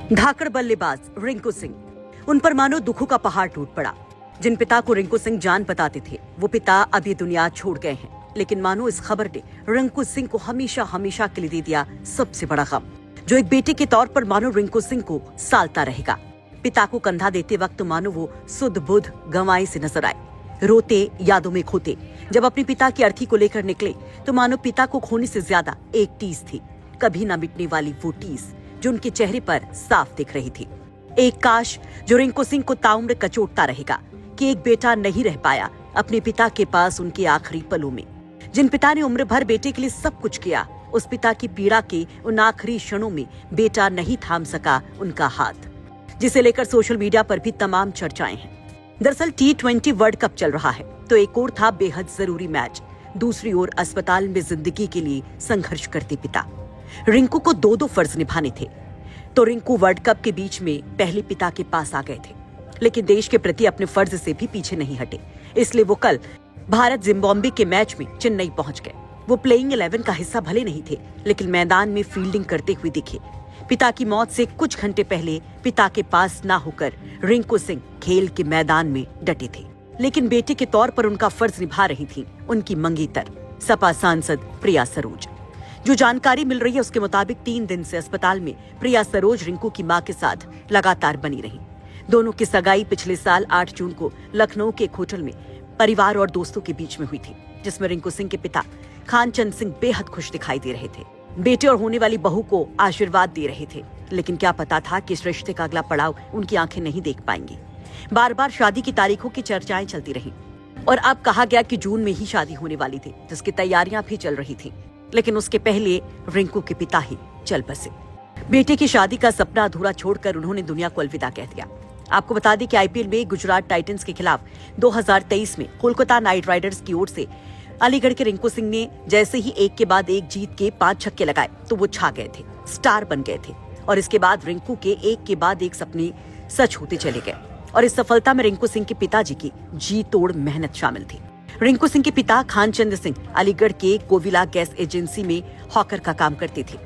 धाकड़ बल्लेबाज रिंकू सिंह, उन पर मानो दुखों का पहाड़ टूट पड़ा। जिन पिता को रिंकू सिंह जान बताते थे वो पिता अब ये दुनिया छोड़ गए हैं, लेकिन मानो इस खबर ने रिंकू सिंह को हमेशा हमेशा के लिए दे दिया सबसे बड़ा गम, जो एक बेटे के तौर पर मानो रिंकू सिंह को सालता रहेगा। पिता को कंधा देते वक्त मानो वो सुध बुध गंवाई से नजर आए, रोते यादों में खोते। जब अपने पिता की अर्थी को लेकर निकले तो मानो पिता को खोने से ज्यादा एक टीस थी, कभी ना मिटने वाली वो टीस जो उनके चेहरे पर साफ दिख रही थी। एक काश जो रिंकू सिंह को ताउम्र कचोटता रहेगा कि एक बेटा नहीं रह पाया अपने पिता के पास उनके आखिरी पलों में। जिन पिता ने उम्र भर बेटे के लिए सब कुछ किया, उस पिता की पीड़ा के उन आखिरी क्षणों में बेटा नहीं थाम सका उनका हाथ, जिसे लेकर सोशल मीडिया पर भी तमाम चर्चाएं हैं। दरअसल T20 वर्ल्ड कप चल रहा है तो एक और था बेहद जरूरी मैच, दूसरी ओर अस्पताल में जिंदगी के लिए संघर्ष करते पिता। रिंकू को दो फर्ज निभाने थे, तो रिंकू वर्ल्ड कप के बीच में पहले पिता के पास आ गए थे, लेकिन देश के प्रति अपने फर्ज से भी पीछे नहीं हटे। इसलिए वो कल भारत जिम्बाब्वे के मैच में चेन्नई पहुंच गए। वो प्लेइंग 11 का हिस्सा भले नहीं थे, लेकिन मैदान में फील्डिंग करते हुए दिखे। पिता की मौत से कुछ घंटे पहले पिता के पास ना होकर रिंकू सिंह खेल के मैदान में डटे थे, लेकिन बेटे के तौर पर उनका फर्ज निभा रही थी उनकी मंगेतर सपा सांसद प्रिया सरोज। जो जानकारी मिल रही है उसके मुताबिक 3 दिन से अस्पताल में प्रिया सरोज रिंकू की मां के साथ लगातार बनी रही। दोनों की सगाई पिछले साल 8 जून को लखनऊ के एक होटल में परिवार और दोस्तों के बीच में हुई थी, जिसमें रिंकू सिंह के पिता खानचंद सिंह बेहद खुश दिखाई दे रहे थे। बेटे और होने वाली बहू को आशीर्वाद दे रहे थे, लेकिन क्या पता था कि इस रिश्ते का अगला पड़ाव उनकी आंखें नहीं देख पाएंगी। बार बार शादी की तारीखों की चर्चाएं चलती रही और अब कहा गया कि जून में ही शादी होने वाली थी, जिसकी तैयारियां भी चल रही थी, लेकिन उसके पहले रिंकू के पिता ही चल बसे। बेटे की शादी का सपना अधूरा छोड़कर उन्होंने दुनिया को अलविदा कह दिया। आपको बता दें कि आईपीएल में गुजरात टाइटंस के खिलाफ 2023 में कोलकाता नाइट राइडर्स की ओर से अलीगढ़ के रिंकू सिंह ने जैसे ही एक के बाद एक जीत के 5 छक्के लगाए तो वो छा गए थे, स्टार बन गए थे। और इसके बाद रिंकू के एक के बाद एक सपने सच होते चले गए और इस सफलता में रिंकू सिंह के पिताजी की जी तोड़ मेहनत शामिल थी। रिंकू सिंह के पिता खानचंद सिंह अलीगढ़ के कोविला गैस एजेंसी में हॉकर का काम करते थे।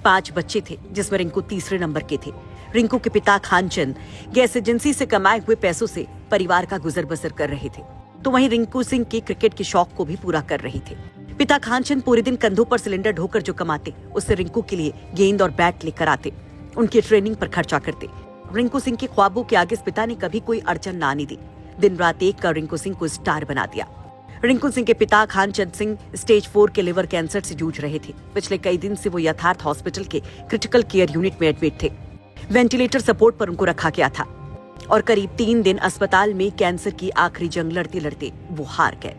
5 बच्चे थे, जिसमें रिंकू तीसरे नंबर के थे। रिंकू के पिता खानचंद गैस एजेंसी से कमाए हुए पैसों से परिवार का गुजर बसर कर रहे थे, तो वहीं रिंकू सिंह के क्रिकेट के शौक को भी पूरा कर रहे थे। पिता खानचंद पूरे दिन कंधों पर सिलेंडर ढोकर जो कमाते, उससे रिंकू के लिए गेंद और बैट लेकर आते, उनकी ट्रेनिंग पर खर्चा करते। रिंकू सिंह के ख्वाबों के आगे इस पिता ने कभी कोई अड़चन ना आने दी। दिन रात एक कर रिंकू सिंह को स्टार बना दिया। रिंकू सिंह के पिता खानचंद सिंह स्टेज 4 के लिवर कैंसर से जूझ रहे थे। पिछले कई दिन से वो यथार्थ हॉस्पिटल के क्रिटिकल केयर यूनिट में एडमिट थे। वेंटिलेटर सपोर्ट पर उनको रखा गया था और करीब 3 दिन अस्पताल में कैंसर की आखिरी जंग लड़ते लड़ते वो हार गए।